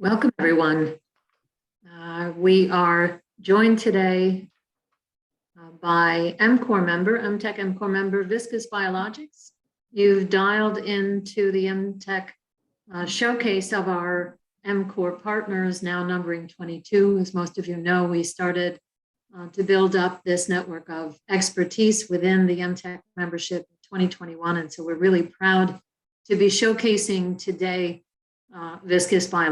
Welcome, everyone. We are joined today by MTech MCore member, Viscus Biologics. You've dialed into the MTech showcase of our MCore partners, now numbering 22. As most of you know, we started to build up this network of expertise within the MTech membership in 2021. And so we're really proud to be showcasing today Viscus Biologics.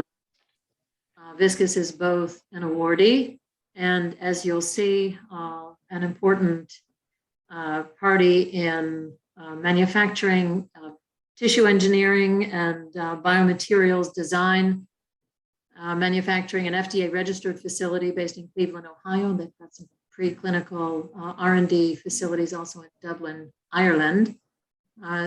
Viscus is both an awardee and, as you'll see, an important party in manufacturing, tissue engineering, and biomaterials design, manufacturing an FDA-registered facility based in Cleveland, Ohio. They've got some preclinical R&D facilities also in Dublin, Ireland.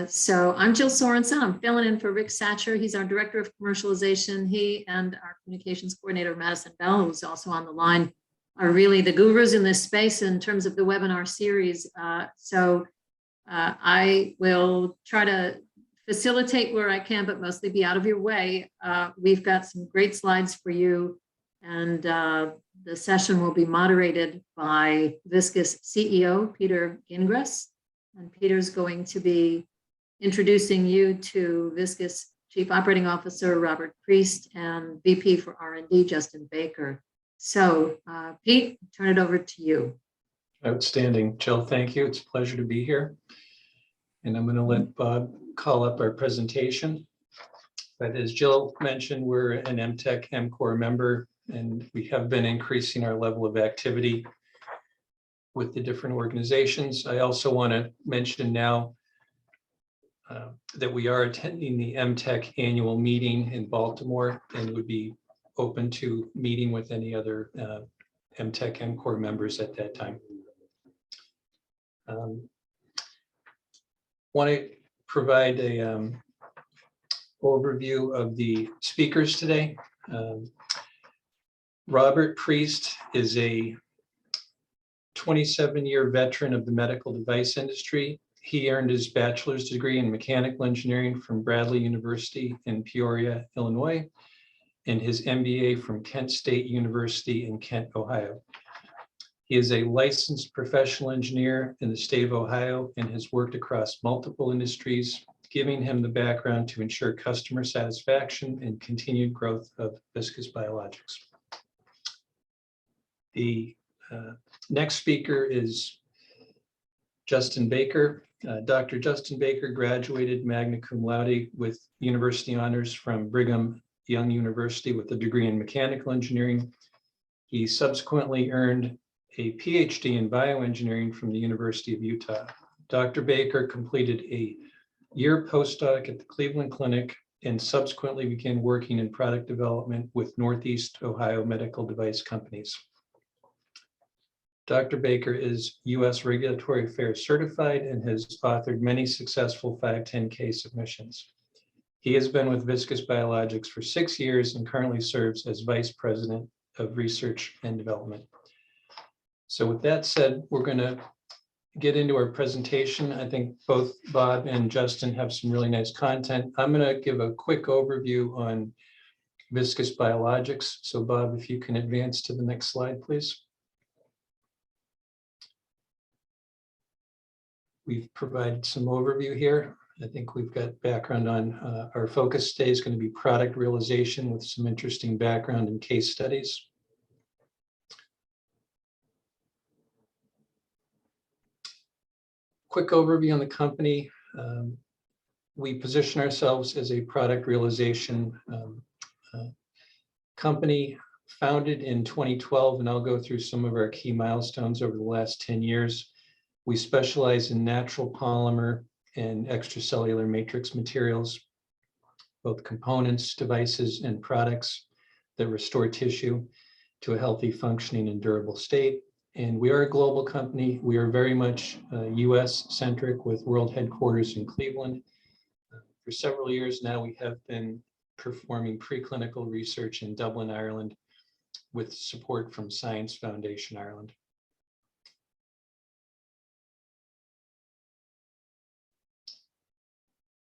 So I'm Jill Sorensen. I'm filling in for Rick Satcher. He's our Director of Commercialization. He and our Communications Coordinator, Madison Bell, who's also on the line, are really the gurus in this space in terms of the webinar series. I will try to facilitate where I can, but mostly be out of your way. We've got some great slides for you, and the session will be moderated by Viscus CEO, Peter Gingras. And Peter's going to be introducing you to Viscus Chief Operating Officer, Robert Priest, and VP for R&D, Justin Baker. So, Pete, turn it over to you. Outstanding. Jill, thank you. It's a pleasure to be here. And I'm going to let Bob call up our presentation. But as Jill mentioned, we're an MTech MCore member, and we have been increasing our level of activity with the different organizations. I also want to mention now that we are attending the MTech annual meeting in Baltimore and would be open to meeting with any other MTech MCore members at that time. Want to provide a overview of the speakers today. Robert Priest is a 27-year veteran of the medical device industry. He earned his bachelor's degree in mechanical engineering from Bradley University in Peoria, Illinois, and his MBA from Kent State University in Kent, Ohio. He is a licensed professional engineer in the state of Ohio and has worked across multiple industries, giving him the background to ensure customer satisfaction and continued growth of Viscus Biologics. The next speaker is Justin Baker. Dr. Justin Baker graduated magna cum laude with university honors from Brigham Young University with a degree in mechanical engineering. He subsequently earned a PhD in bioengineering from the University of Utah. Dr. Baker completed a year postdoc at the Cleveland Clinic and subsequently began working in product development with Northeast Ohio medical device companies. Dr. Baker is U.S. Regulatory Affairs certified and has authored many successful 510(k) submissions. He has been with Viscus Biologics for 6 years and currently serves as Vice President of Research and Development. So with that said, we're going to get into our presentation. I think both Bob and Justin have some really nice content. I'm going to give a quick overview on Viscus Biologics. So Bob, if you can advance to the next slide, please. We've provided some overview here. I think we've got background on our focus today is going to be product realization with some interesting background and case studies. Quick overview on the company. We position ourselves as a product realization company founded in 2012, and I'll go through some of our key milestones over the last 10 years. We specialize in natural polymer and extracellular matrix materials, both components, devices, and products that restore tissue to a healthy, functioning, and durable state. And we are a global company. We are very much US-centric with world headquarters in Cleveland. For several years now, we have been performing preclinical research in Dublin, Ireland, with support from Science Foundation Ireland.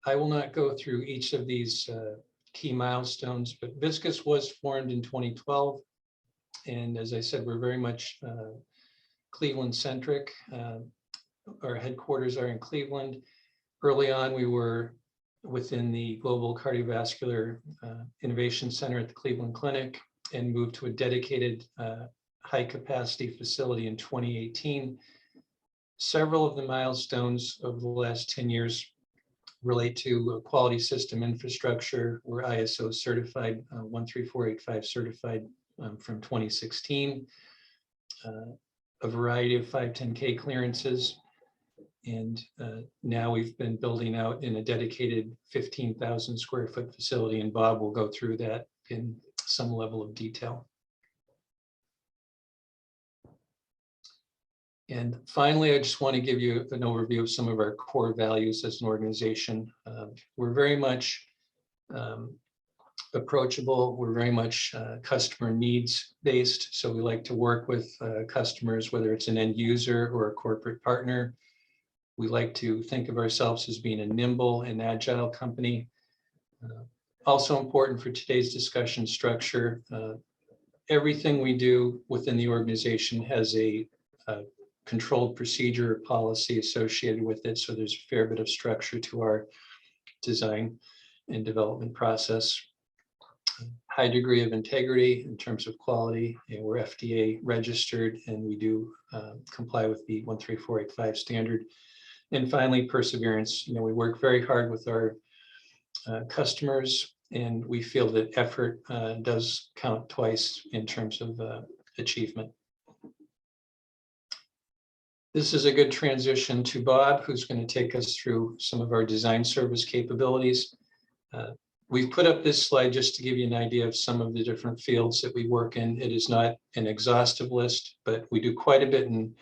I will not go through each of these key milestones, but Viscus was formed in 2012. And as I said, we're very much Cleveland centric. Our headquarters are in Cleveland. Early on, we were within the Global Cardiovascular Innovation Center at the Cleveland Clinic and moved to a dedicated high capacity facility in 2018. Several of the milestones of the last 10 years relate to quality system infrastructure. We're ISO certified, 13485 certified from 2016, a variety of 510K clearances. And now we've been building out in a dedicated 15,000 square foot facility, and Bob will go through that in some level of detail. And finally, I just want to give you an overview of some of our core values as an organization. We're very much approachable. We're very much customer needs based. So we like to work with customers, whether it's an end user or a corporate partner. We like to think of ourselves as being a nimble and agile company. Also important for today's discussion structure, everything we do within the organization has a controlled procedure policy associated with it. So there's a fair bit of structure to our design and development process. High degree of integrity in terms of quality. We're FDA registered and we do comply with the 13485 standard. And finally, perseverance. We work very hard with our customers, and we feel that effort does count twice in terms of achievement. This is a good transition to Bob, who's going to take us through some of our design service capabilities. We've put up this slide just to give you an idea of some of the different fields that we work in. It is not an exhaustive list, but we do quite a bit in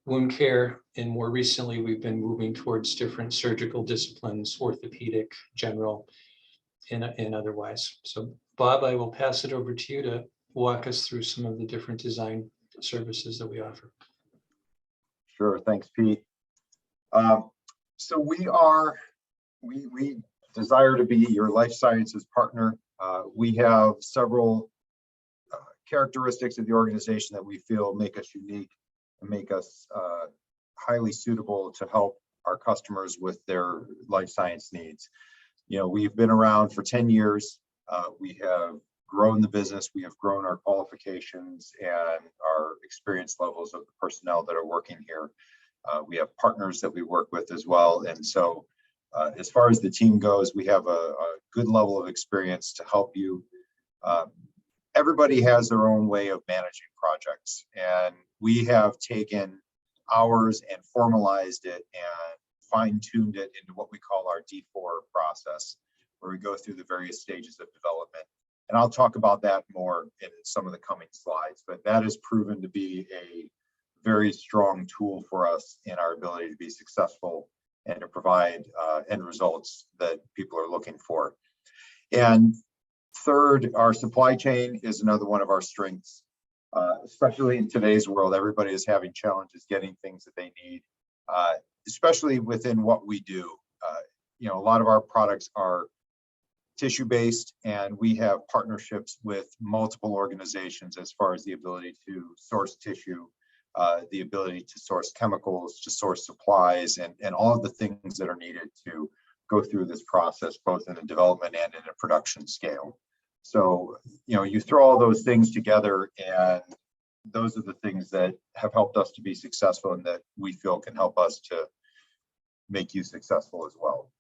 wound care, and more recently we've been moving towards different surgical disciplines, orthopedic, general, and otherwise. So Bob, I will pass it over to you to walk us through some of the different design services that we offer. Sure, thanks, Pete. So we desire to be your life sciences partner. We have several characteristics of the organization that we feel make us unique and make us highly suitable to help our customers with their life science needs. We've been around for 10 years. We have grown the business. We have grown our qualifications and our experience levels of the personnel that are working here. We have partners that we work with as well. And so as far as the team goes, we have a good level of experience to help you. Everybody has their own way of managing projects, and we have taken ours and formalized it and fine-tuned it into what we call our D4 process, where we go through the various stages of development. And I'll talk about that more in some of the coming slides, but that has proven to be a very strong tool for us in our ability to be successful and to provide end results that people are looking for. And third, our supply chain is another one of our strengths, especially in today's world. Everybody is having challenges getting things that they need, especially within what we do. A lot of our products are tissue-based, and we have partnerships with multiple organizations as far as the ability to source tissue, the ability to source chemicals, to source supplies, and all of the things that are needed to go through this process, both in a development and in a production scale. So, you throw all those things together, and those are the things that have helped us to be successful and that we feel can help us to make you successful as well.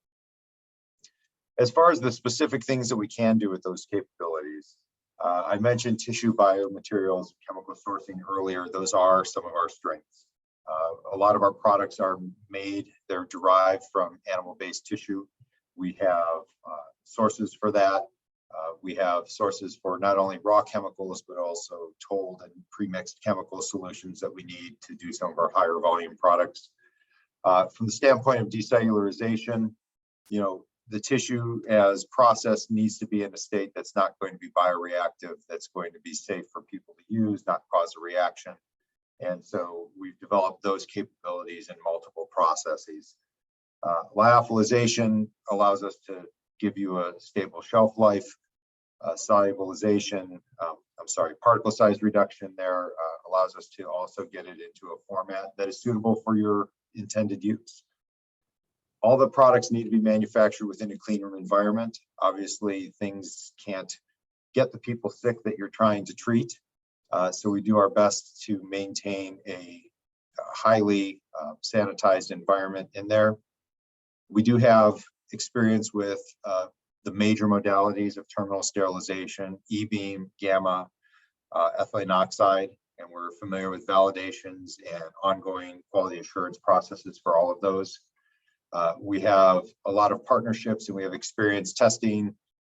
As far as the specific things that we can do with those capabilities, I mentioned tissue biomaterials, chemical sourcing earlier. Those are some of our strengths. A lot of our products are made, they're derived from animal-based tissue. We have sources for that. We have sources for not only raw chemicals, but also tolled and pre-mixed chemical solutions that we need to do some of our higher volume products. From the standpoint of decellularization, the tissue as processed needs to be in a state that's not going to be bioreactive, that's going to be safe for people to use, not cause a reaction. And so we've developed those capabilities in multiple processes. Lyophilization allows us to give you a stable shelf life, solubilization, particle size reduction there allows us to also get it into a format that is suitable for your intended use. All the products need to be manufactured within a clean room environment. Obviously, things can't get the people sick that you're trying to treat. So we do our best to maintain a highly sanitized environment in there. We do have experience with the major modalities of terminal sterilization, E-beam, gamma, ethylene oxide, and we're familiar with validations and ongoing quality assurance processes for all of those. We have a lot of partnerships, and we have experience testing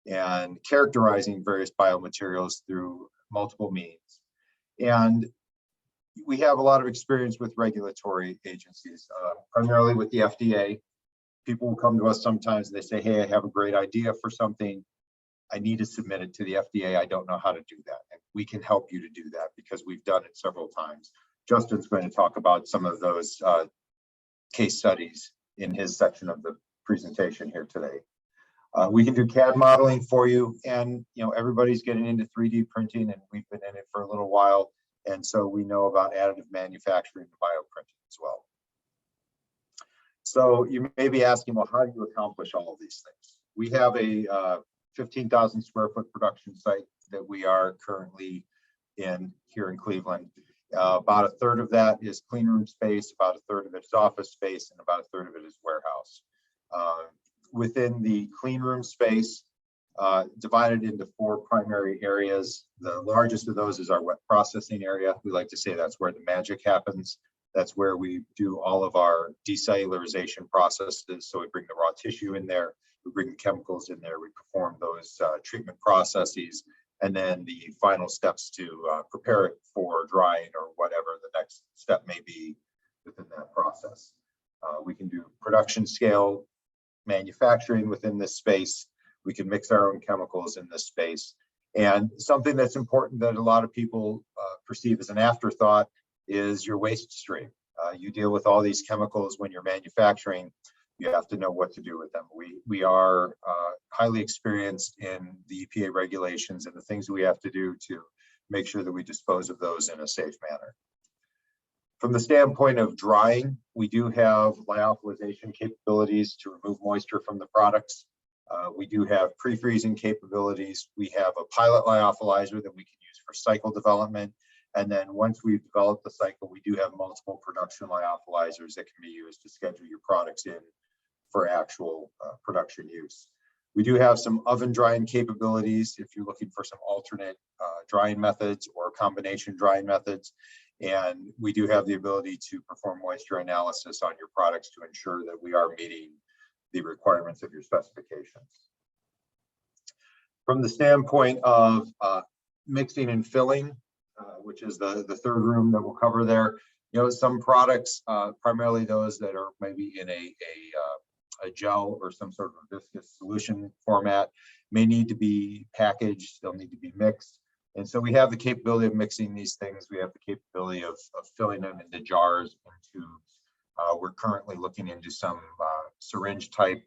and characterizing various biomaterials through multiple means. And we have a lot of experience with regulatory agencies, primarily with the FDA. People will come to us sometimes and they say, hey, I have a great idea for something. I need to submit it to the FDA. I don't know how to do that. And we can help you to do that because we've done it several times. Justin's going to talk about some of those case studies in his section of the presentation here today. We can do CAD modeling for you, and everybody's getting into 3D printing, and we've been in it for a little while, and so we know about additive manufacturing and bioprinting as well. So you may be asking, well, how do you accomplish all of these things? We have a 15,000 square foot production site that we are currently in here in Cleveland. About a third of that is clean room space, about a third of it is office space, and about a third of it is warehouse. Within the clean room space, divided into 4 primary areas. The largest of those is our wet processing area. We like to say that's where the magic happens. That's where we do all of our decellularization processes. So we bring the raw tissue in there, we bring the chemicals in there, we perform those treatment processes, and then the final steps to prepare it for drying or whatever the next step may be within that process. We can do production scale manufacturing within this space. We can mix our own chemicals in this space. And something that's important that a lot of people perceive as an afterthought is your waste stream. You deal with all these chemicals when you're manufacturing. You have to know what to do with them. We are highly experienced in the EPA regulations and the things we have to do to make sure that we dispose of those in a safe manner. From the standpoint of drying, we do have lyophilization capabilities to remove moisture from the products. We do have pre-freezing capabilities. We have a pilot lyophilizer that we can use for cycle development. And then once we've developed the cycle, we do have multiple production lyophilizers that can be used to schedule your products in for actual production use. We do have some oven drying capabilities if you're looking for some alternate drying methods or combination drying methods. And we do have the ability to perform moisture analysis on your products to ensure that we are meeting the requirements of your specifications. From the standpoint of mixing and filling, which is the third room that we'll cover there, some products, primarily those that are maybe in a gel or some sort of viscous solution format, may need to be packaged, they'll need to be mixed. And so we have the capability of mixing these things. We have the capability of filling them into jars and tubes. We're currently looking into some syringe type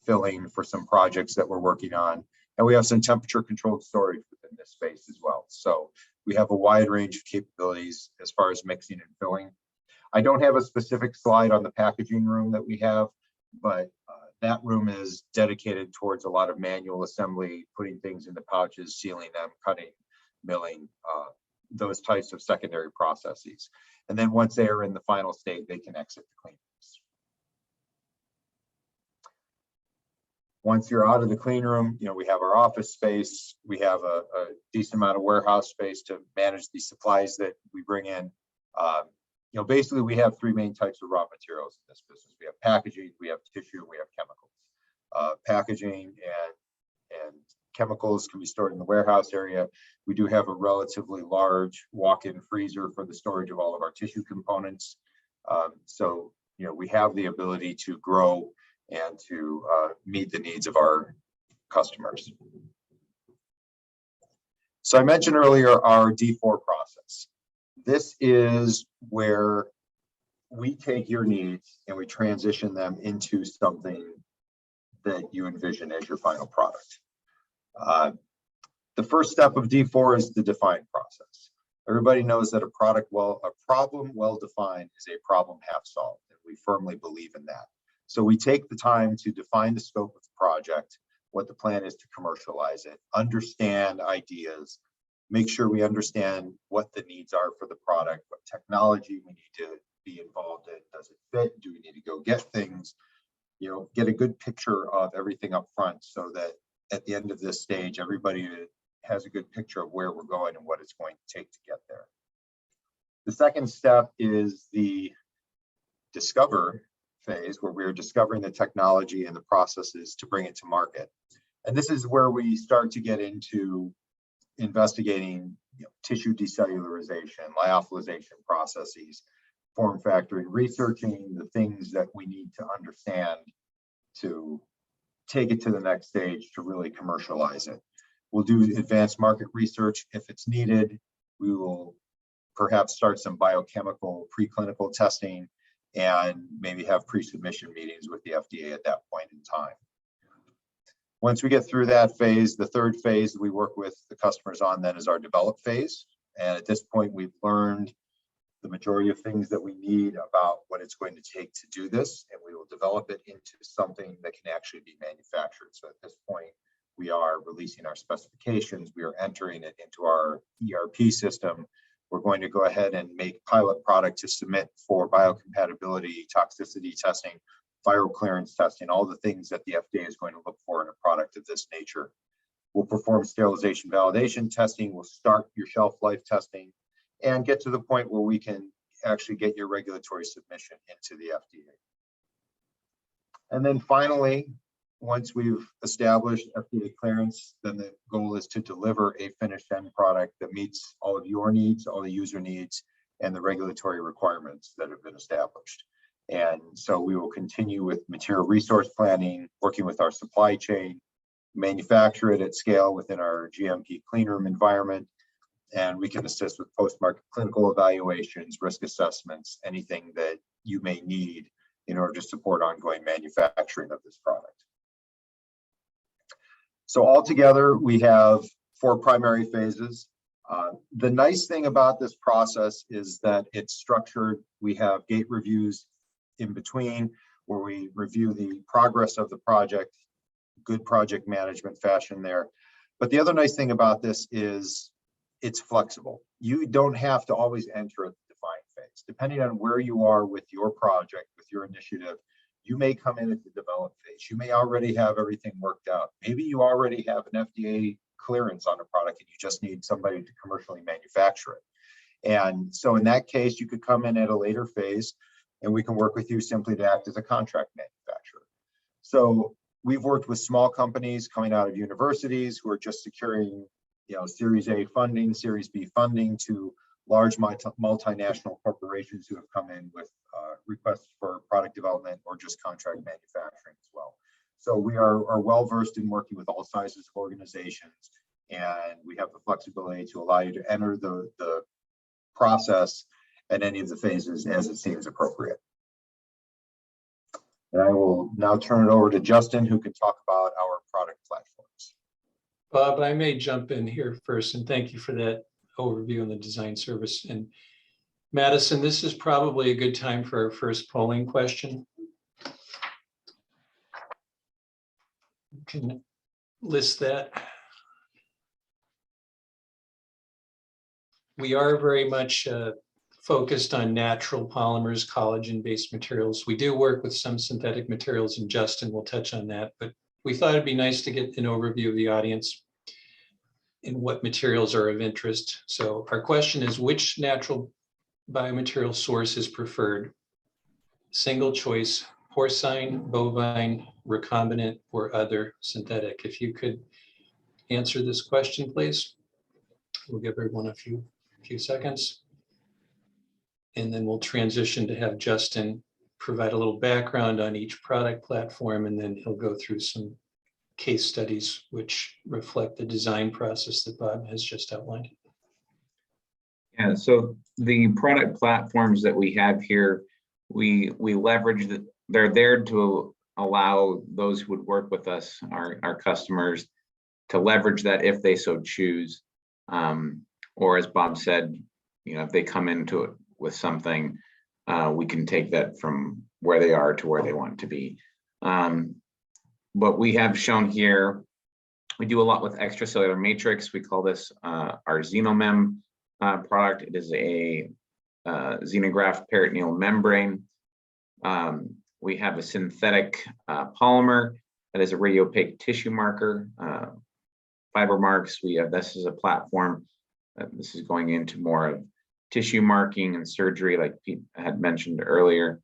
filling for some projects that we're working on. And we have some temperature controlled storage within this space as well. So we have a wide range of capabilities as far as mixing and filling. I don't have a specific slide on the packaging room that we have, but that room is dedicated towards a lot of manual assembly, putting things into pouches, sealing them, cutting, milling, those types of secondary processes. And then once they are in the final state, they can exit the clean rooms. Once you're out of the clean room, we have our office space. We have a decent amount of warehouse space to manage the supplies that we bring in. Basically, we have 3 main types of raw materials in this business. We have packaging, we have tissue, and we have chemicals. Packaging and chemicals can be stored in the warehouse area. We do have a relatively large walk-in freezer for the storage of all of our tissue components. So, we have the ability to grow and to meet the needs of our customers. So I mentioned earlier our D4 process. This is where we take your needs and we transition them into something that you envision as your final product. The first step of D4 is the define process. Everybody knows that a problem well defined is a problem half solved, and we firmly believe in that. So we take the time to define the scope of the project, what the plan is to commercialize it, understand ideas, make sure we understand what the needs are for the product, what technology we need to be involved in, does it fit, do we need to go get things, get a good picture of everything up front so that at the end of this stage, everybody has a good picture of where we're going and what it's going to take to get there. The second step is the discover phase, where we're discovering the technology and the processes to bring it to market. And this is where we start to get into investigating tissue decellularization, lyophilization processes, form factoring, researching the things that we need to understand to take it to the next stage to really commercialize it. We'll do advanced market research if it's needed. We will perhaps start some biochemical preclinical testing and maybe have pre-submission meetings with the FDA at that point in time. Once we get through that phase, the third phase that we work with the customers on then is our develop phase. And at this point, we've learned the majority of things that we need about what it's going to take to do this, and we will develop it into something that can actually be manufactured. So at this point, we are releasing our specifications, we are entering it into our ERP system. We're going to go ahead and make pilot product to submit for biocompatibility, toxicity testing, viral clearance testing, all the things that the FDA is going to look for in a product of this nature. We'll perform sterilization validation testing, we'll start your shelf life testing, and get to the point where we can actually get your regulatory submission into the FDA. And then finally, once we've established FDA clearance, then the goal is to deliver a finished end product that meets all of your needs, all the user needs, and the regulatory requirements that have been established. And so we will continue with material resource planning, working with our supply chain, manufacture it at scale within our GMP clean room environment, and we can assist with post-market clinical evaluations, risk assessments, anything that you may need in order to support ongoing manufacturing of this product. So altogether, we have 4 primary phases. The nice thing about this process is that it's structured. We have gate reviews in between where we review the progress of the project, good project management fashion there. But the other nice thing about this is it's flexible. You don't have to always enter at the define phase. Depending on where you are with your project, with your initiative, you may come in at the develop phase. You may already have everything worked out. Maybe you already have an FDA clearance on a product and you just need somebody to commercially manufacture it. And so in that case, you could come in at a later phase and we can work with you simply to act as a contract manufacturer. So we've worked with small companies coming out of universities who are just securing, Series A funding, Series B funding, to large multinational corporations who have come in with requests for product development or just contract manufacturing as well. So we are well versed in working with all sizes of organizations, and we have the flexibility to allow you to enter the process at any of the phases as it seems appropriate. And I will now turn it over to Justin, who can talk about our product platforms. Bob, I may jump in here first, and thank you for that overview on the design service. And Madison, this is probably a good time for our first polling question. You can list that. We are very much focused on natural polymers, collagen-based materials. We do work with some synthetic materials, and Justin will touch on that, but we thought it'd be nice to get an overview of the audience and what materials are of interest. So our question is, which natural biomaterial source is preferred? Single choice, porcine, bovine, recombinant, or other synthetic? If you could answer this question, please. We'll give everyone a few seconds. And then we'll transition to have Justin provide a little background on each product platform, and then he'll go through some case studies which reflect the design process that Bob has just outlined. Yeah, so the product platforms that we have here, we leverage that they're there to allow those who would work with us, our customers, to leverage that if they so choose. Or as Bob said, if they come into it with something, we can take that from where they are to where they want to be. But we have shown here, we do a lot with extracellular matrix. We call this our Xenomem product. It is a xenograft peritoneal membrane. We have a synthetic polymer that is a radiopaque tissue marker. Fiber marks, this is a platform. This is going into more of tissue marking and surgery, like Pete had mentioned earlier.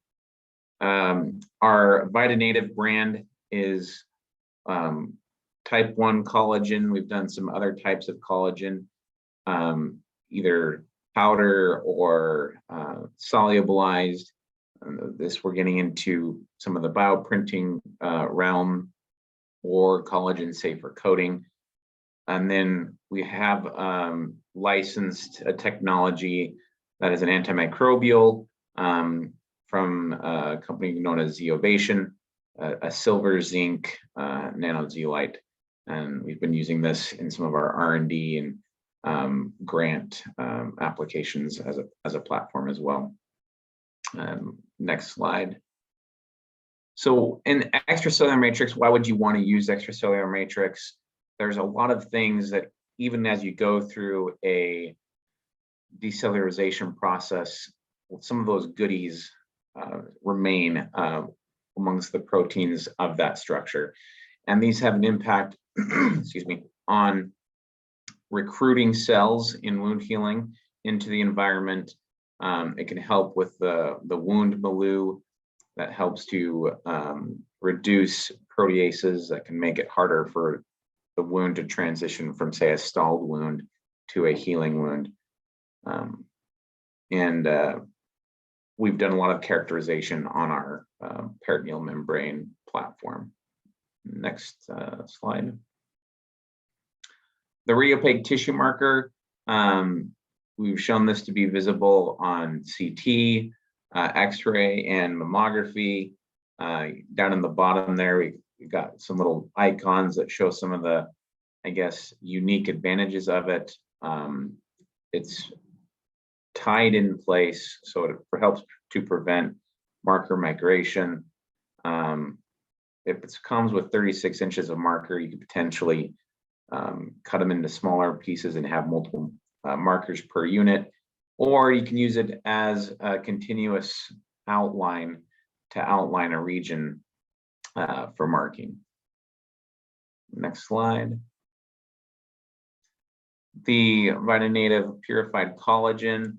Our VitaNative brand is type 1 collagen. We've done some other types of collagen, either powder or solubilized. This we're getting into some of the bioprinting realm, or collagen safer coating. And then we have licensed a technology that is an antimicrobial from a company known as Zeovation, a silver zinc nanozeolite. And we've been using this in some of our R&D and grant applications as a platform as well. Next slide. So in extracellular matrix, why would you want to use extracellular matrix? There's a lot of things that even as you go through a decellularization process, some of those goodies remain amongst the proteins of that structure. And these have an impact, excuse me, on recruiting cells in wound healing into the environment. It can help with the wound milieu. That helps to reduce proteases that can make it harder for the wound to transition from, say, a stalled wound to a healing wound. We've done a lot of characterization on our peritoneal membrane platform. Next slide. The radiopaque tissue marker, we've shown this to be visible on CT, X-ray, and mammography. Down in the bottom there, we got some little icons that show some of the, I guess, unique advantages of it. It's tied in place, so it helps to prevent marker migration. If it comes with 36 inches of marker, you could potentially cut them into smaller pieces and have multiple markers per unit, or you can use it as a continuous outline to outline a region for marking. Next slide. The VitaNative purified collagen.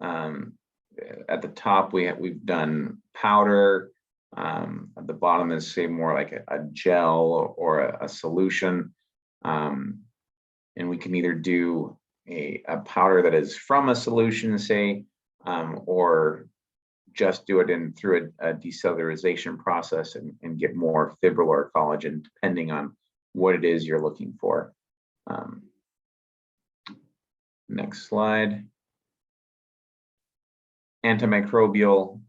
At the top, we've done powder. At the bottom is, say, more like a gel or a solution. And we can either do a powder that is from a solution, say, or just do it through a decellularization process and get more fibrillar collagen, depending on what it is you're looking for. Next slide. Antimicrobial.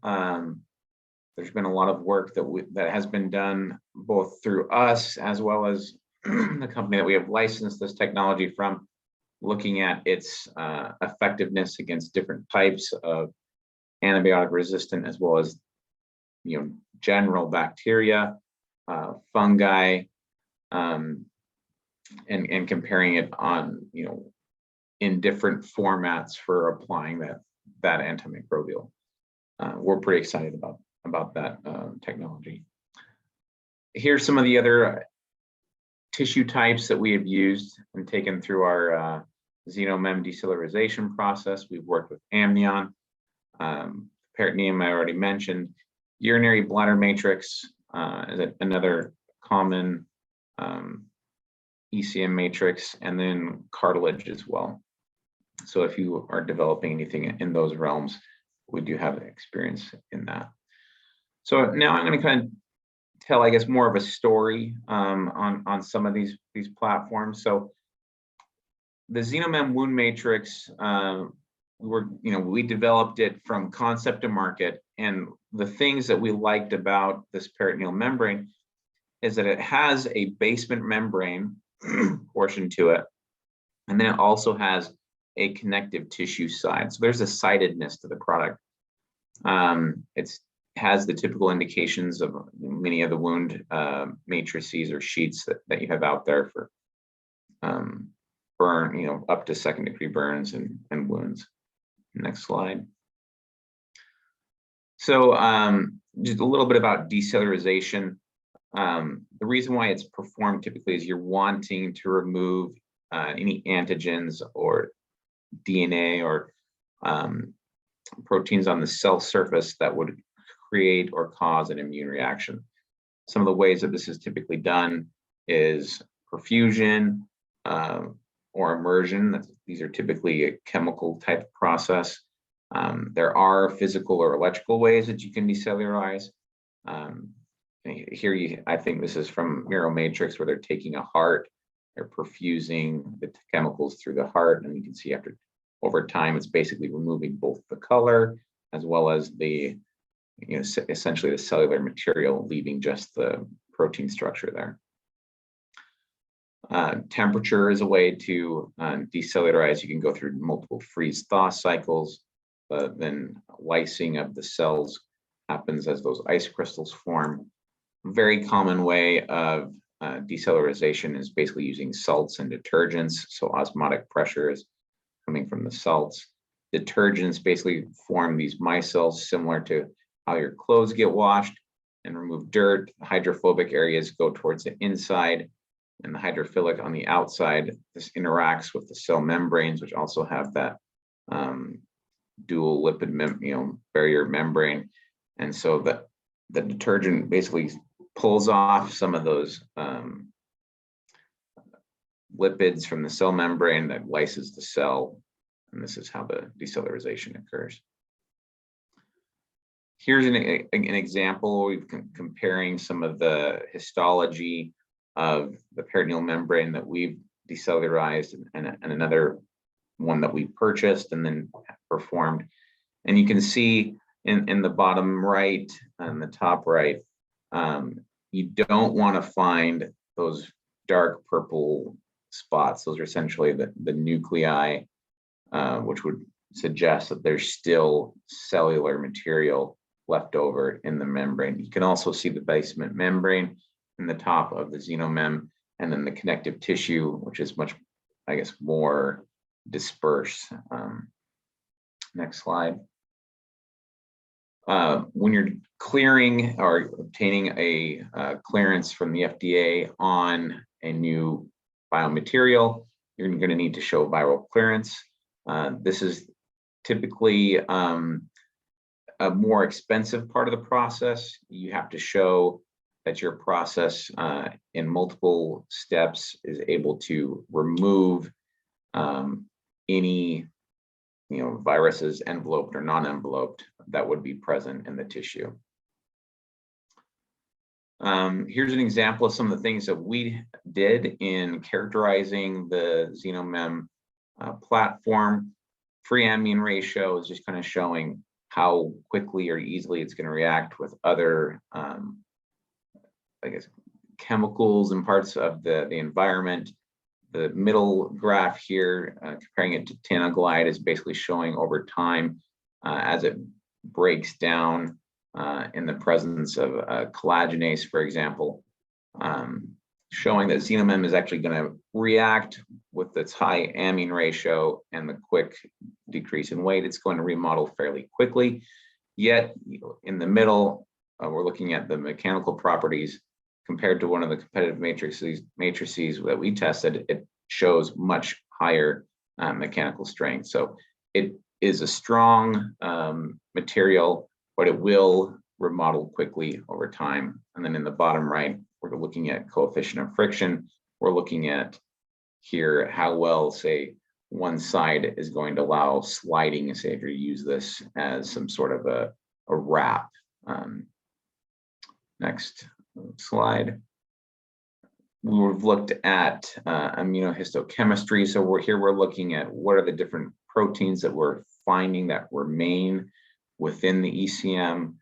There's been a lot of work that has been done both through us as well as the company that we have licensed this technology from, looking at its effectiveness against different types of antibiotic resistant, as well as general bacteria, fungi, and comparing it on in different formats for applying that antimicrobial. We're pretty excited about that technology. Here's some of the other tissue types that we have used and taken through our Xenomem decellularization process. We've worked with amnion, peritoneum I already mentioned, urinary bladder matrix is another common ECM matrix, and then cartilage as well. So if you are developing anything in those realms, we do have experience in that. So now I'm going to kind of tell, I guess, more of a story on some of these platforms. So the Xenomem wound matrix, we developed it from concept to market, And the things that we liked about this peritoneal membrane is that it has a basement membrane portion to it. And then it also has a connective tissue side. So there's a sidedness to the product. It has the typical indications of many of the wound matrices or sheets that you have out there for burn, up to 2nd-degree burns and wounds. Next slide. So just a little bit about decellularization. The reason why it's performed typically is you're wanting to remove any antigens or DNA or proteins on the cell surface that would create or cause an immune reaction. Some of the ways that this is typically done is perfusion or immersion. These are typically a chemical type process. There are physical or electrical ways that you can decellularize. Here, I think this is from Miromatrix, where they're taking a heart, they're perfusing the chemicals through the heart, and you can see over time, it's basically removing both the color as well as the, essentially the cellular material, leaving just the protein structure there. Temperature is a way to decellularize. You can go through multiple freeze-thaw cycles, then lysing of the cells happens as those ice crystals form. Very common way of decellularization is basically using salts and detergents. So osmotic pressure is coming from the salts. Detergents basically form these micelles similar to how your clothes get washed and remove dirt. The hydrophobic areas go towards the inside and the hydrophilic on the outside. This interacts with the cell membranes, which also have that dual lipid barrier membrane. And so the detergent basically pulls off some of those lipids from the cell membrane that lyses the cell. And this is how the decellularization occurs. Here's an example. We've comparing some of the histology of the peritoneal membrane that we've decellularized and another one that we purchased and then performed. And you can see in the bottom right and the top right, you don't want to find those dark purple spots. Those are essentially the nuclei, which would suggest that there's still cellular material left over in the membrane. You can also see the basement membrane in the top of the xenomem, and then the connective tissue, which is much, I guess, more dispersed. Next slide. When you're clearing or obtaining a clearance from the FDA on a new biomaterial, you're going to need to show viral clearance. This is typically a more expensive part of the process. You have to show that your process in multiple steps is able to remove any viruses, enveloped or non-enveloped, that would be present in the tissue. Here's an example of some of the things that we did in characterizing the xenomem platform. Free amine ratio is just kind of showing how quickly or easily it's going to react with other, I guess, chemicals and parts of the environment. The middle graph here, comparing it to Tanaglide, is basically showing over time as it breaks down in the presence of collagenase, for example, showing that xenomem is actually going to react with its high amine ratio and the quick decrease in weight. It's going to remodel fairly quickly. Yet in the middle, we're looking at the mechanical properties compared to one of the competitive matrices that we tested. It shows much higher mechanical strength. So it is a strong material, but it will remodel quickly over time. And then in the bottom right, we're looking at coefficient of friction. We're looking at here how well, say, one side is going to allow sliding, say if you use this as some sort of a wrap. Next slide. We've looked at immunohistochemistry. So we're looking at what are the different proteins that we're finding that remain within the ECM.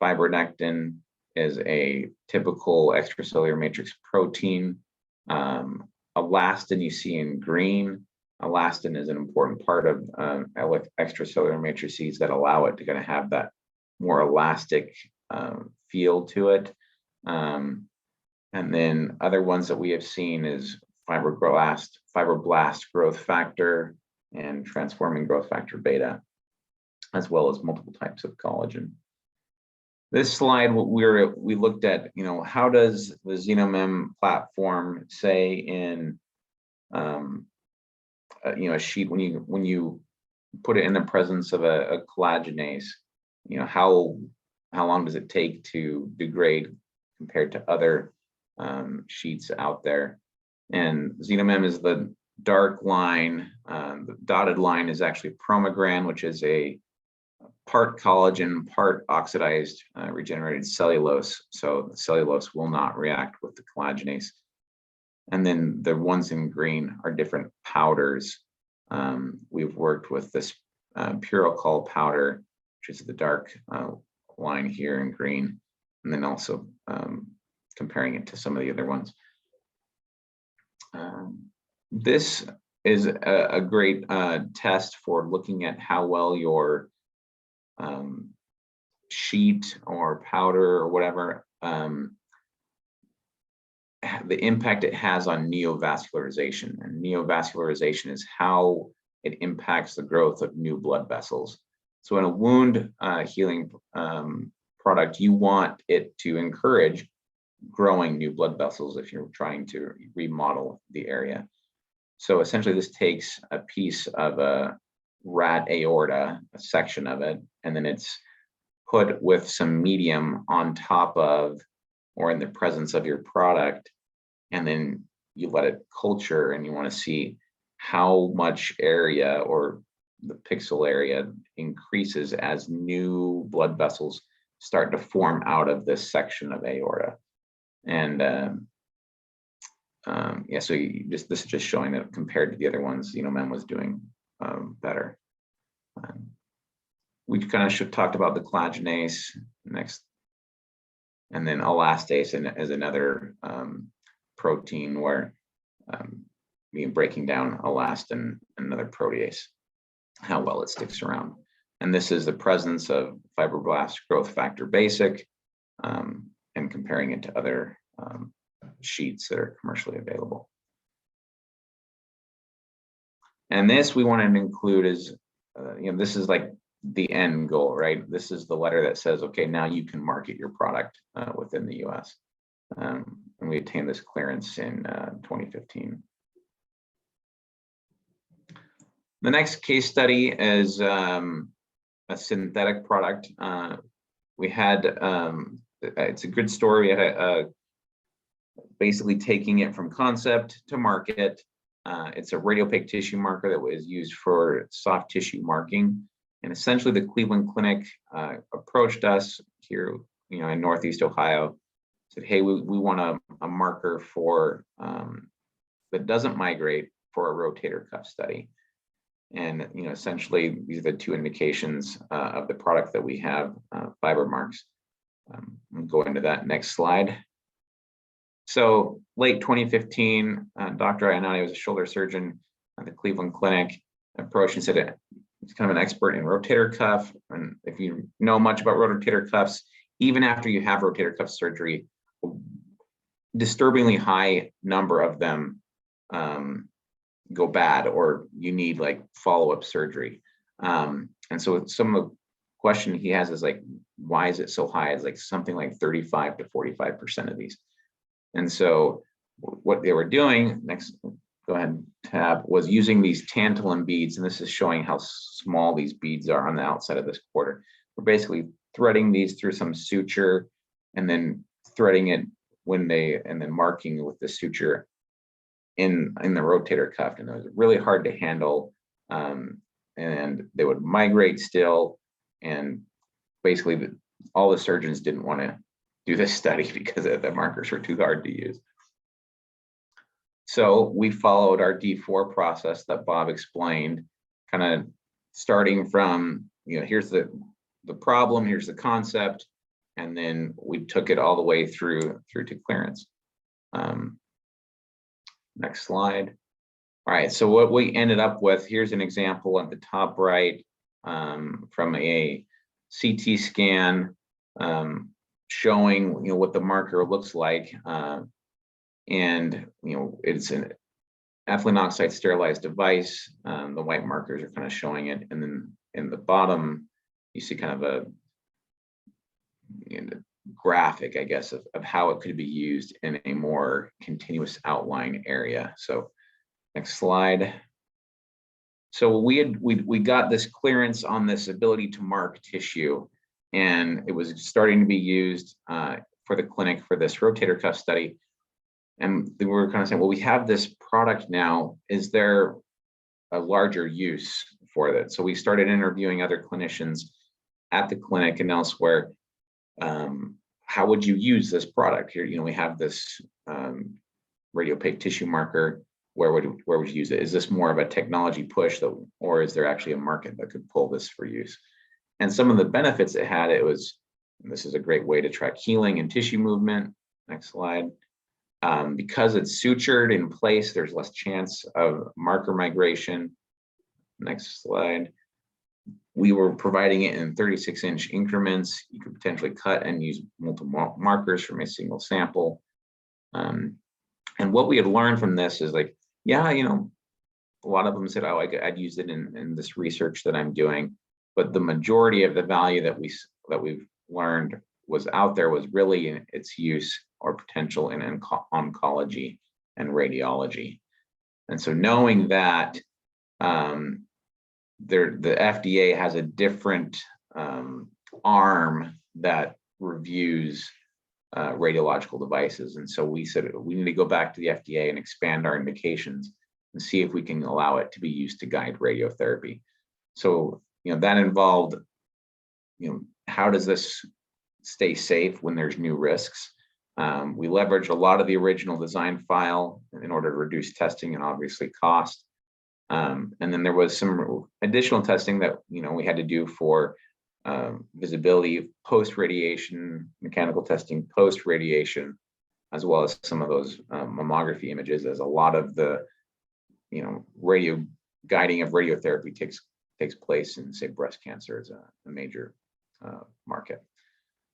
Fibronectin is a typical extracellular matrix protein. Elastin you see in green. Elastin is an important part of extracellular matrices that allow it to kind of have that more elastic feel to it. And then other ones that we have seen is fibroblast growth factor and transforming growth factor beta, as well as multiple types of collagen. This slide, we looked at, how does the Xenomem platform, say in a sheet, when you put it in the presence of a collagenase, how long does it take to degrade compared to other sheets out there? And Xenomem is the dark line. The dotted line is actually promogran, which is a part collagen, part oxidized regenerated cellulose. So the cellulose will not react with the collagenase. And then the ones in green are different powders. We've worked with this Purocol powder, which is the dark line here in green, and then also comparing it to some of the other ones. This is a great test for looking at how well your sheet or powder or whatever, the impact it has on neovascularization. And neovascularization is how it impacts the growth of new blood vessels. So in a wound healing product, you want it to encourage growing new blood vessels if you're trying to remodel the area. So essentially this takes a piece of a rat aorta, a section of it, and then it's put with some medium on top of or in the presence of your product, and then you let it culture, and you want to see how much area or the pixel area increases as new blood vessels start to form out of this section of aorta. And yeah, so this is just showing that compared to the other ones, Xenomem was doing better. We kind of talked about the collagenase next, and then elastase is another protein where breaking down elastin, another protease, how well it sticks around. And this is the presence of fibroblast growth factor basic, and comparing it to other sheets that are commercially available. And this we wanted to include is, this is like the end goal, right? This is the letter that says, okay, now you can market your product within the US. And we attained this clearance in 2015. The next case study is a synthetic product. We had, it's a good story. We had basically taking it from concept to market. It's a radiopaque tissue marker that was used for soft tissue marking. And essentially the Cleveland Clinic approached us here, in Northeast Ohio, said, hey, we want a marker for that doesn't migrate for a rotator cuff study. And essentially these are the two indications of the product that we have, fiber marks. We'll go into that next slide. So late 2015, Dr. Iannati was a shoulder surgeon at the Cleveland Clinic, approached and said he's kind of an expert in rotator cuff. And if you know much about rotator cuffs, even after you have rotator cuff surgery, a disturbingly high number of them go bad, or you need like follow-up surgery. And so some of the question he has is like, why is it so high? It's like something like 35 to 45% of these. And so what they were doing, next, go ahead, tab, was using these tantalum beads. And this is showing how small these beads are on the outside of this quarter. We're basically threading these through some suture and then threading it and then marking with the suture in the rotator cuff. And it was really hard to handle. And they would migrate still. And basically all the surgeons didn't want to do this study because the markers were too hard to use. So we followed our D4 process that Bob explained, kind of starting from, here's the the problem, here's the concept, and then we took it all the way through to clearance. Next slide. All right, so what we ended up with, here's an example at the top right from a CT scan showing what the marker looks like, and it's an ethylene oxide sterilized device. The white markers are kind of showing it, and then in the bottom you see kind of a graphic, I guess, of how it could be used in a more continuous outline area. So next slide. So we got this clearance on this ability to mark tissue, and it was starting to be used for the clinic for this rotator cuff study. And we were kind of saying, well, we have this product now. Is there a larger use for that? So we started interviewing other clinicians at the clinic and elsewhere. How would you use this product? Here, we have this radiopaque tissue marker. Where would you use it? Is this more of a technology push, or is there actually a market that could pull this for use? And some of the benefits it had, this is a great way to track healing and tissue movement. Next slide. Because it's sutured in place, there's less chance of marker migration. Next slide. We were providing it in 36-inch increments. You could potentially cut and use multiple markers from a single sample. And what we had learned from this is a lot of them said, oh, I'd use it in this research that I'm doing. But the majority of the value that we've learned was out there was really in its use or potential in oncology and radiology. And so knowing that, the FDA has a different arm that reviews radiological devices. And so we said we need to go back to the FDA and expand our indications and see if we can allow it to be used to guide radiotherapy. So, that involved, how does this stay safe when there's new risks? We leveraged a lot of the original design file in order to reduce testing and obviously cost. And then there was some additional testing that we had to do for visibility post-radiation, mechanical testing post-radiation, as well as some of those mammography images, as a lot of the radio guiding of radiotherapy takes place in, say, breast cancer as a major market.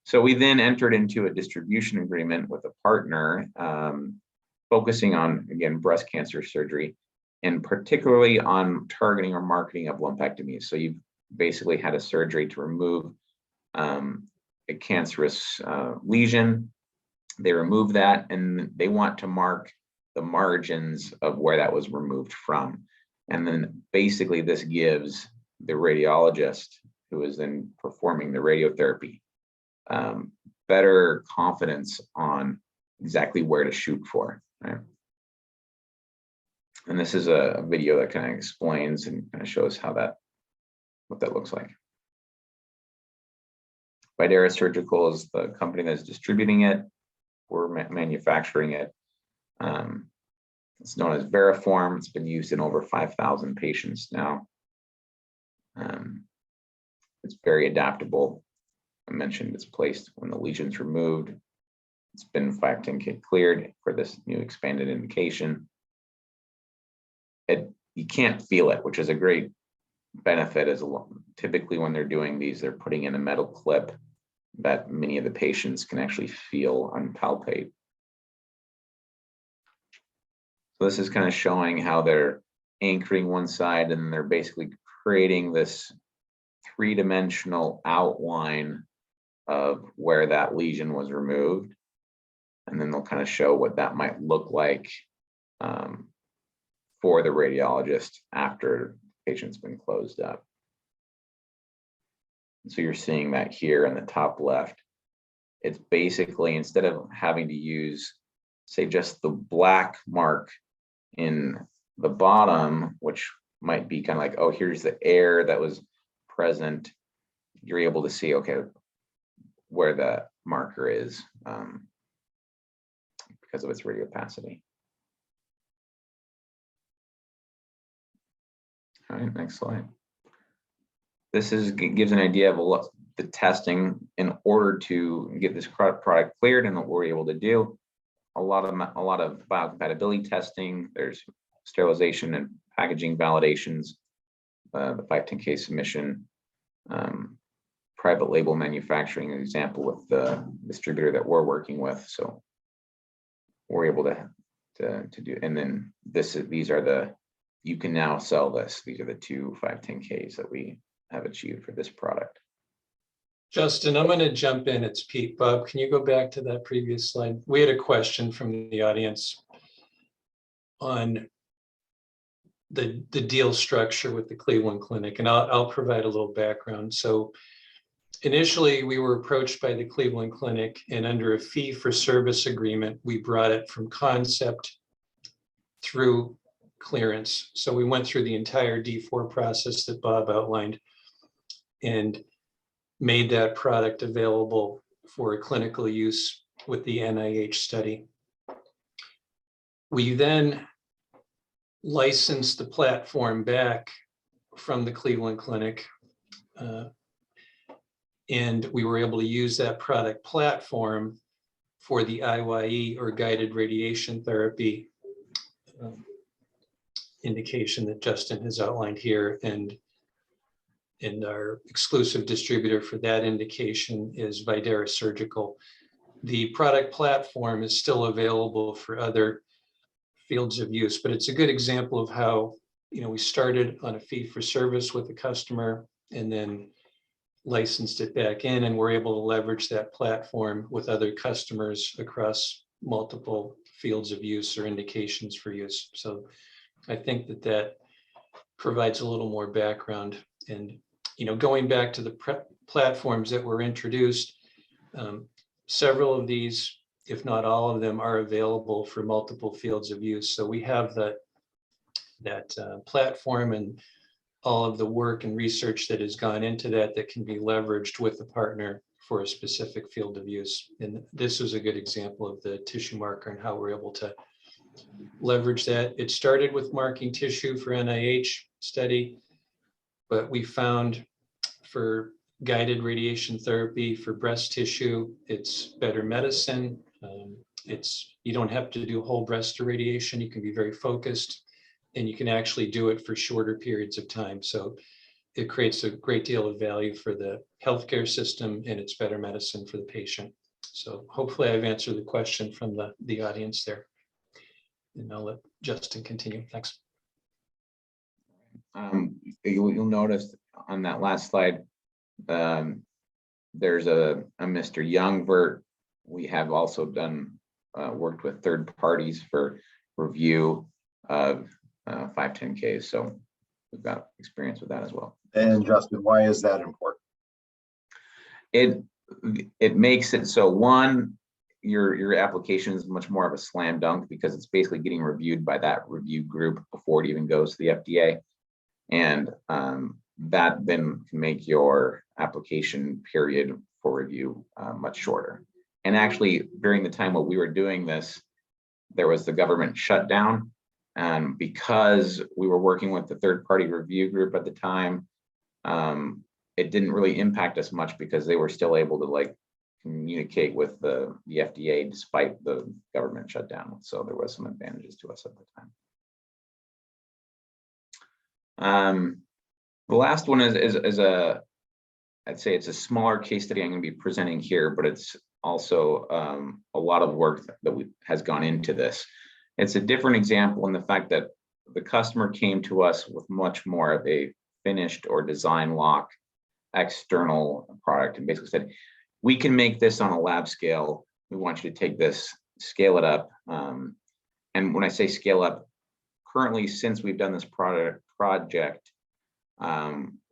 So we then entered into a distribution agreement with a partner focusing on, again, breast cancer surgery, and particularly on targeting or marketing of lumpectomies. So you've basically had a surgery to remove a cancerous lesion. They remove that, and they want to mark the margins of where that was removed from. And then basically this gives the radiologist who is then performing the radiotherapy better confidence on exactly where to shoot for, right? And this is a video that kind of explains and kind of shows what that looks like. Moderator Surgical is the company that's distributing it. We're manufacturing it. It's known as Veriform. It's been used in over 5,000 patients now. It's very adaptable. I mentioned it's placed when the lesion's removed. It's been 510(k) cleared for this new expanded indication. You can't feel it, which is a great benefit. Typically when they're doing these, they're putting in a metal clip that many of the patients can actually feel and palpate. So this is kind of showing how they're anchoring one side, and they're basically creating this three-dimensional outline of where that lesion was removed. And then they'll kind of show what that might look like for the radiologist after the patient's been closed up. So you're seeing that here in the top left. It's basically, instead of having to use, say, just the black mark in the bottom, which might be kind of like, oh, here's the air that was present, you're able to see, okay, where that marker is because of its radiopacity. All right, next slide. This gives an idea of the testing in order to get this product cleared, and what we're able to do. A lot of biocompatibility testing. There's sterilization and packaging validations, the 510(k) submission, private label manufacturing, an example with the distributor that we're working with. So we're able to do, and then these are the, you can now sell this. These are the 2 510(k)s that we have achieved for this product. Justin, I'm going to jump in. It's Pete. Bob, can you go back to that previous slide? We had a question from the audience on the deal structure with the Cleveland Clinic, and I'll provide a little background. So initially, we were approached by the Cleveland Clinic, and under a fee-for-service agreement, we brought it from concept through clearance. So we went through the entire D4 process that Bob outlined and made that product available for clinical use with the NIH study. We then licensed the platform back from the Cleveland Clinic, and we were able to use that product platform for the IYE, or guided radiation therapy, indication that Justin has outlined here, and our exclusive distributor for that indication is Videra Surgical. The product platform is still available for other fields of use, but it's a good example of how, we started on a fee for service with the customer and then licensed it back in, and we're able to leverage that platform with other customers across multiple fields of use or indications for use. So I think that provides a little more background. And going back to the platforms that were introduced, several of these, if not all of them, are available for multiple fields of use. So we have that platform and all of the work and research that has gone into that can be leveraged with the partner for a specific field of use. And this is a good example of the tissue marker and how we're able to leverage that. It started with marking tissue for NIH study, but we found for guided radiation therapy for breast tissue, it's better medicine. You don't have to do whole breast irradiation. You can be very focused, and you can actually do it for shorter periods of time. So it creates a great deal of value for the healthcare system, and it's better medicine for the patient. So hopefully I've answered the question from the audience there. And I'll let Justin continue. Thanks. You'll notice on that last slide, there's a Mr. Youngvert. We have also worked with third parties for review of 510(k)s. So we've got experience with that as well. And Justin, why is that important? It makes it so, one, your application is much more of a slam dunk because it's basically getting reviewed by that review group before it even goes to the FDA. And that then can make your application period for review much shorter. And actually, during the time while we were doing this, there was the government shutdown. And because we were working with the third-party review group at the time, it didn't really impact us much because they were still able to communicate with the FDA despite the government shutdown. So there was some advantages to us at the time. The last one is I'd say it's a smaller case study I'm going to be presenting here, but it's also a lot of work that has gone into this. It's a different example in the fact that the customer came to us with much more of a finished or design lock external product and basically said, we can make this on a lab scale. We want you to take this, scale it up. And when I say scale up, currently, since we've done this project,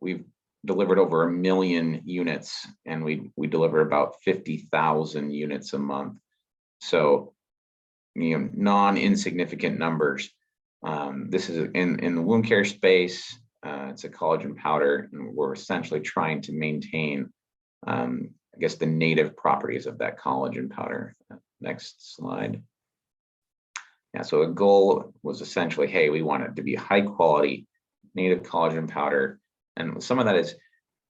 we've delivered over 1 million units, and we deliver about 50,000 units a month. So, non-insignificant numbers. This is in the wound care space. It's a collagen powder, and we're essentially trying to maintain, I guess, the native properties of that collagen powder. Next slide. Yeah, so a goal was essentially, hey, we want it to be high quality native collagen powder. And some of that is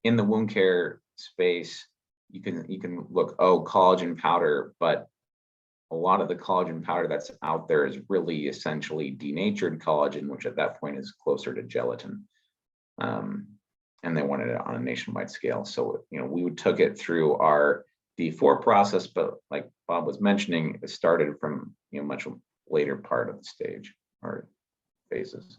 in the wound care space, you can look, oh, collagen powder, but a lot of the collagen powder that's out there is really essentially denatured collagen, which at that point is closer to gelatin. And they wanted it on a nationwide scale. So, we took it through our D4 process, but like Bob was mentioning, it started from, much later part of the stage or phases.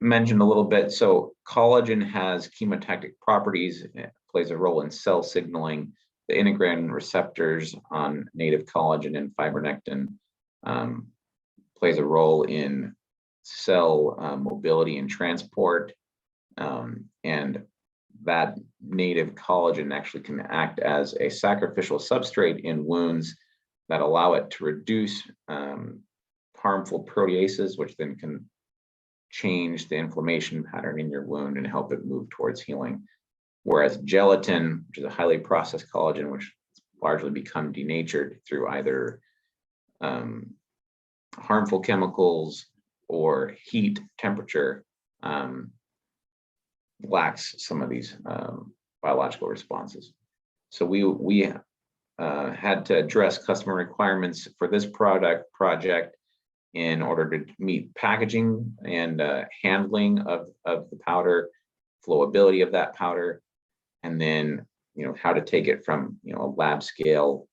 Mentioned a little bit, so collagen has chemotactic properties. It plays a role in cell signaling. The integrin receptors on native collagen and fibronectin plays a role in cell mobility and transport. And that native collagen actually can act as a sacrificial substrate in wounds that allow it to reduce harmful proteases, which then can change the inflammation pattern in your wound and help it move towards healing. Whereas gelatin, which is a highly processed collagen, which has largely become denatured through either harmful chemicals or heat, temperature, lacks some of these biological responses. So we had to address customer requirements for this project in order to meet packaging and handling of the powder, flowability of that powder, and then how to take it from a lab scale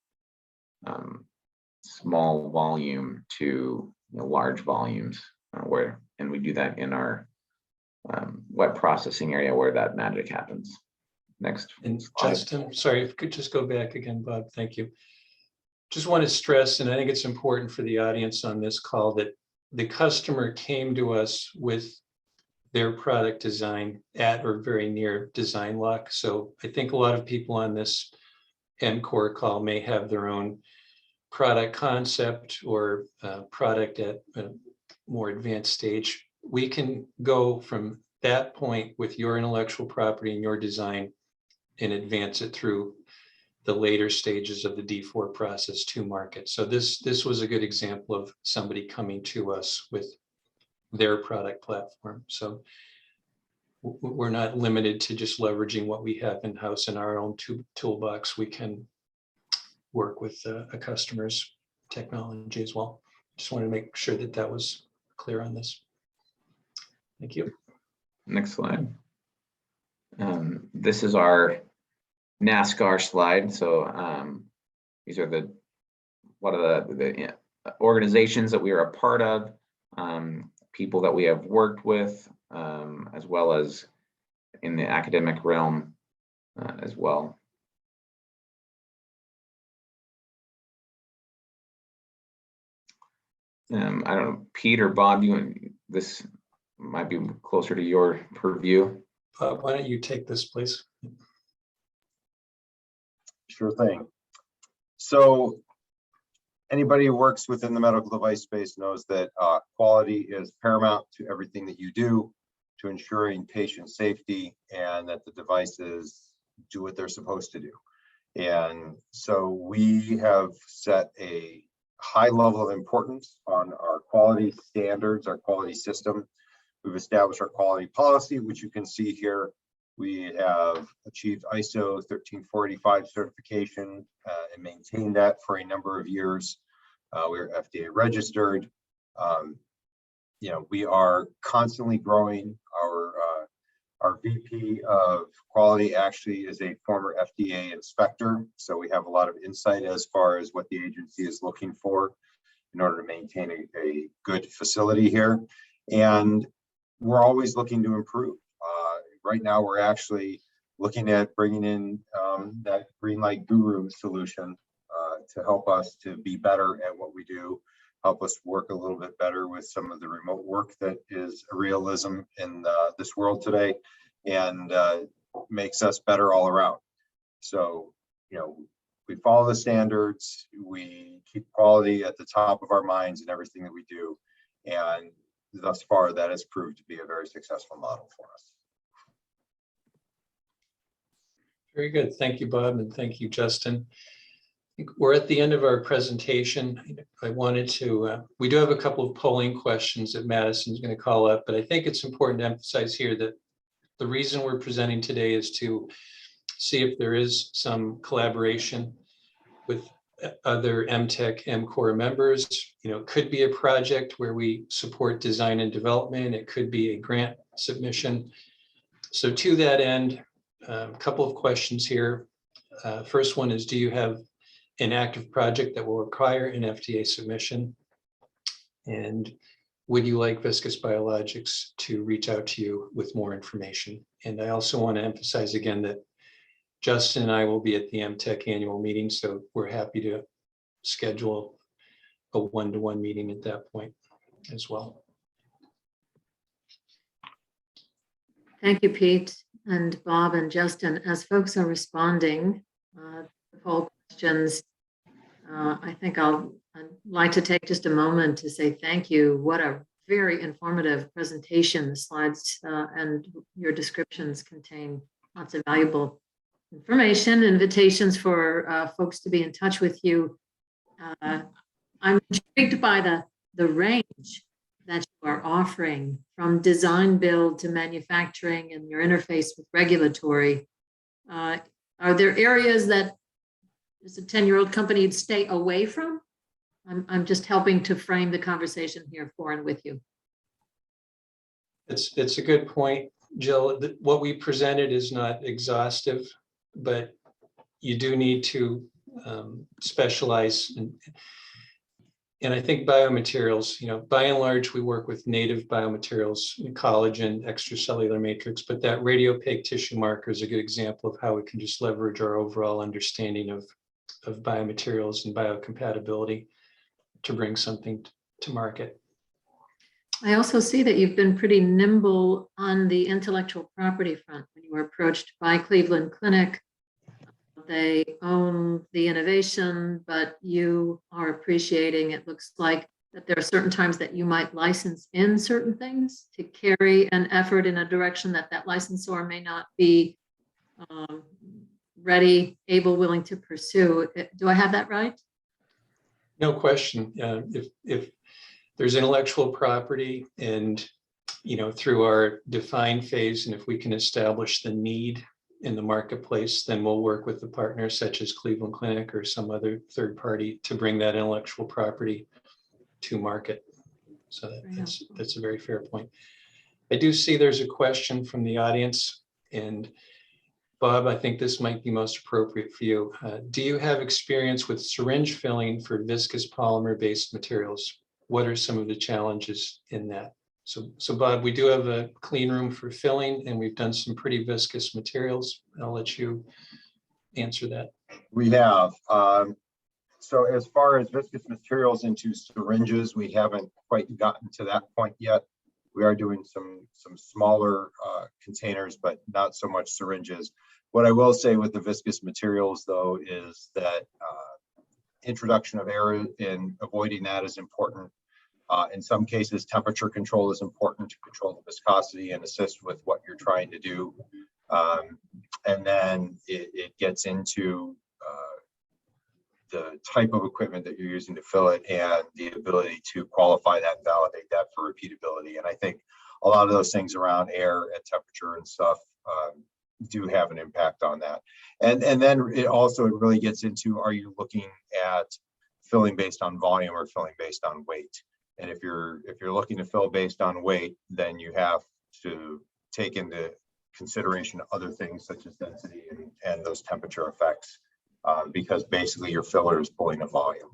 small volume to large volumes, and we do that in our wet processing area where that magic happens. Next. And slide. Justin, sorry, if you could just go back again, Bob, thank you. Just want to stress, and I think it's important for the audience on this call, that the customer came to us with their product design at or very near design lock. So I think a lot of people on this MCOR call may have their own product concept or product at a more advanced stage. We can go from that point with your intellectual property and your design and advance it through the later stages of the D4 process to market. So this was a good example of somebody coming to us with their product platform. So we're not limited to just leveraging what we have in-house in our own toolbox. We can work with a customer's technology as well. Just wanted to make sure that that was clear on this. Thank you. Next slide. This is our NASCAR slide. So these are what are the organizations that we are a part of, people that we have worked with, as well as in the academic realm as well. I don't know, Pete or Bob, this might be closer to your purview. Why don't you take this, please? Sure thing. So anybody who works within the medical device space knows that quality is paramount to everything that you do, to ensuring patient safety and that the devices do what they're supposed to do. And so we have set a high level of importance on our quality standards, our quality system. We've established our quality policy, which you can see here. We have achieved ISO 13485 certification and maintained that for a number of years. We're FDA registered. We are constantly growing. Our VP of quality actually is a former FDA inspector, so we have a lot of insight as far as what the agency is looking for in order to maintain a good facility here. And we're always looking to improve. Right now, we're actually looking at bringing in that green light guru solution to help us to be better at what we do, help us work a little bit better with some of the remote work that is a realism in this world today, and makes us better all around. So, we follow the standards, we keep quality at the top of our minds in everything that we do. And thus far, that has proved to be a very successful model for us. Very good. Thank you, Bob, and thank you, Justin. I think we're at the end of our presentation. I wanted to, we do have a couple of polling questions that Madison's going to call up, but I think it's important to emphasize here that the reason we're presenting today is to see if there is some collaboration with other MTech, MCore members. You know, it could be a project where we support design and development. It could be a grant submission. So to that end, a couple of questions here. First one is, do you have an active project that will require an FDA submission? And would you like Viscus Biologics to reach out to you with more information? And I also want to emphasize again that Justin and I will be at the MTech annual meeting, so we're happy to schedule a one-to-one meeting at that point as well. Thank you, Pete and Bob and Justin. As folks are responding to poll questions, I think I'd like to take just a moment to say thank you. What a very informative presentation. The slides and your descriptions contain lots of valuable information, invitations for folks to be in touch with you. I'm intrigued by the range that you are offering, from design build to manufacturing and your interface with regulatory. Are there areas that as a 10-year-old company you'd stay away from? I'm just helping to frame the conversation here for and with you. It's a good point, Jill. What we presented is not exhaustive, but you do need to specialize. And I think biomaterials, you know, by and large, we work with native biomaterials, collagen, extracellular matrix, but that radiopaque tissue marker is a good example of how we can just leverage our overall understanding of biomaterials and biocompatibility to bring something to market. I also see that you've been pretty nimble on the intellectual property front. When you were approached by Cleveland Clinic, they own the innovation, but you are appreciating, it looks like, that there are certain times that you might license in certain things to carry an effort in a direction that licensor may not be ready, able, willing to pursue. Do I have that right? No question. If there's intellectual property and, you know, through our define phase, and if we can establish the need in the marketplace, then we'll work with the partners such as Cleveland Clinic or some other third party to bring that intellectual property to market. So that's a very fair point. I do see there's a question from the audience, and Bob, I think this might be most appropriate for you. Do you have experience with syringe filling for viscous polymer-based materials? What are some of the challenges in that? So Bob, we do have a clean room for filling, and we've done some pretty viscous materials. I'll let you answer that. We have. So as far as viscous materials into syringes, we haven't quite gotten to that point yet. We are doing some smaller containers, but not so much syringes. What I will say with the viscous materials, though, is that introduction of air and avoiding that is important. In some cases, temperature control is important to control the viscosity and assist with what you're trying to do. And then it gets into the type of equipment that you're using to fill it and the ability to qualify that and validate that for repeatability. And I think a lot of those things around air and temperature and stuff do have an impact on that. And then it really gets into, are you looking at filling based on volume or filling based on weight? And if you're looking to fill based on weight, then you have to take into consideration other things such as density and those temperature effects. Because basically your filler is pulling a volume.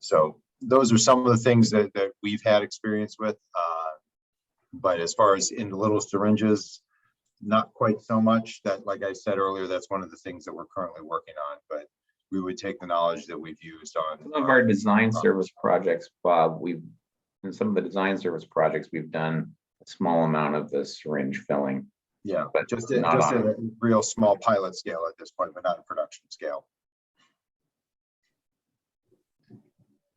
So those are some of the things that we've had experience with. But as far as in the little syringes, not quite so much. That, like I said earlier, that's one of the things that we're currently working on. But we would take the knowledge that we've used on some of our design service projects, Bob. In some of the design service projects, we've done a small amount of the syringe filling. Yeah, but just at a real small pilot scale at this point, but not a production scale.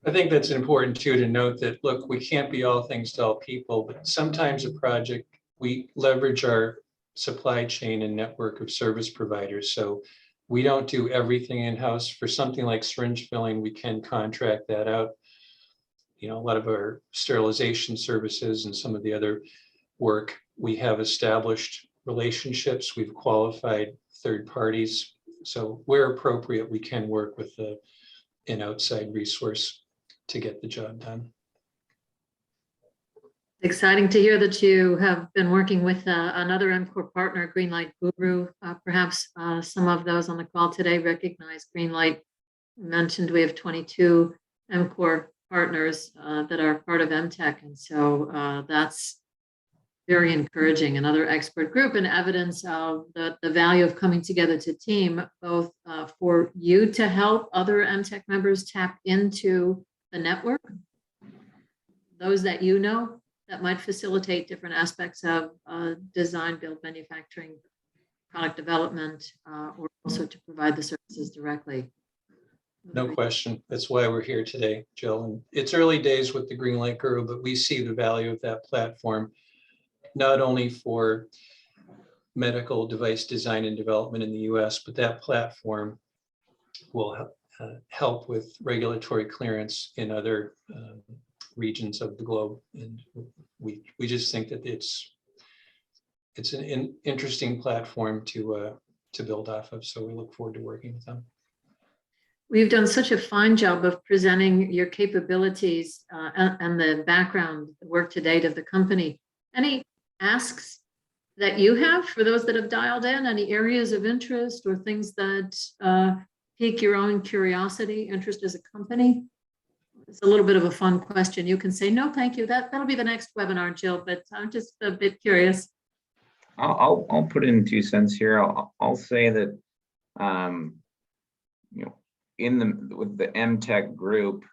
I think that's important too, to note that, look, we can't be all things to all people, but sometimes a project, we leverage our supply chain and network of service providers. So we don't do everything in-house. For something like syringe filling, we can contract that out. You know, a lot of our sterilization services and some of the other work, we have established relationships. We've qualified third parties. So where appropriate, we can work with an outside resource to get the job done. Exciting to hear that you have been working with another MCOR partner, Greenlight Guru. Perhaps some of those on the call today recognize Greenlight. Mentioned we have 22 MCOR partners that are part of MTech, and so that's very encouraging. Another expert group and evidence of the value of coming together to team, both for you to help other MTech members tap into the network, those that you know that might facilitate different aspects of design, build, manufacturing, product development, or also to provide the services directly. No question. That's why we're here today, Jill. And it's early days with the Greenlight Guru, but we see the value of that platform, not only for medical device design and development in the US, but that platform will help with regulatory clearance in other regions of the globe. And we just think that it's an interesting platform to build off of. So we look forward to working with them. We've done such a fine job of presenting your capabilities and the background work to date of the company. Any asks that you have for those that have dialed in? Any areas of interest or things that pique your own curiosity, interest as a company? It's a little bit of a fun question. You can say, no, thank you. That'll be the next webinar, Jill, but I'm just a bit curious. I'll put in 2 cents here. I'll say that, you know, with the MTech group,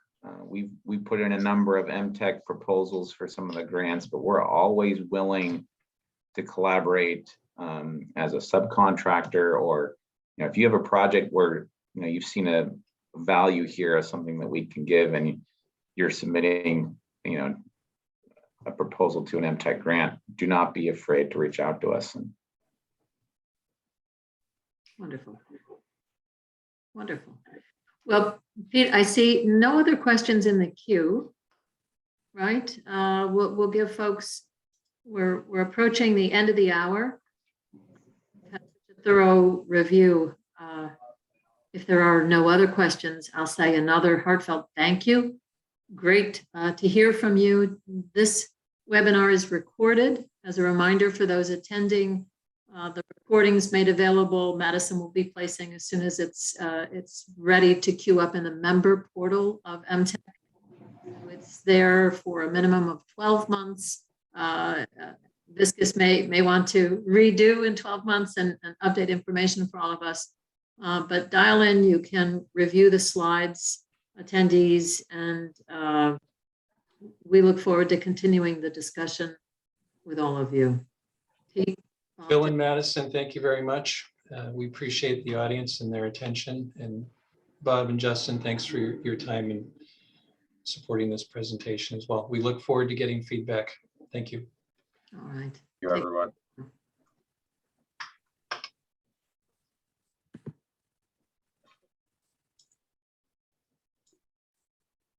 we put in a number of MTech proposals for some of the grants, but we're always willing to collaborate as a subcontractor, or, you know, if you have a project where, you know, you've seen a value here as something that we can give, and you're submitting, you know, a proposal to an MTech grant, do not be afraid to reach out to us. Wonderful. Wonderful. Well, Pete, I see no other questions in the queue, right? We'll give folks, we're approaching the end of the hour. Had a thorough review. If there are no other questions, I'll say another heartfelt thank you. Great to hear from you. This webinar is recorded. As a reminder for those attending, the recordings made available, Madison will be placing as soon as it's ready to queue up in the member portal of MTech. It's there for a minimum of 12 months. Viscus may want to redo in 12 months and update information for all of us. But dial in, you can review the slides, attendees, and we look forward to continuing the discussion with all of you. Pete? Bill and Madison, thank you very much. We appreciate the audience and their attention. And Bob and Justin, thanks for your time in supporting this presentation as well. We look forward to getting feedback. Thank you. All right. Thank you, everyone.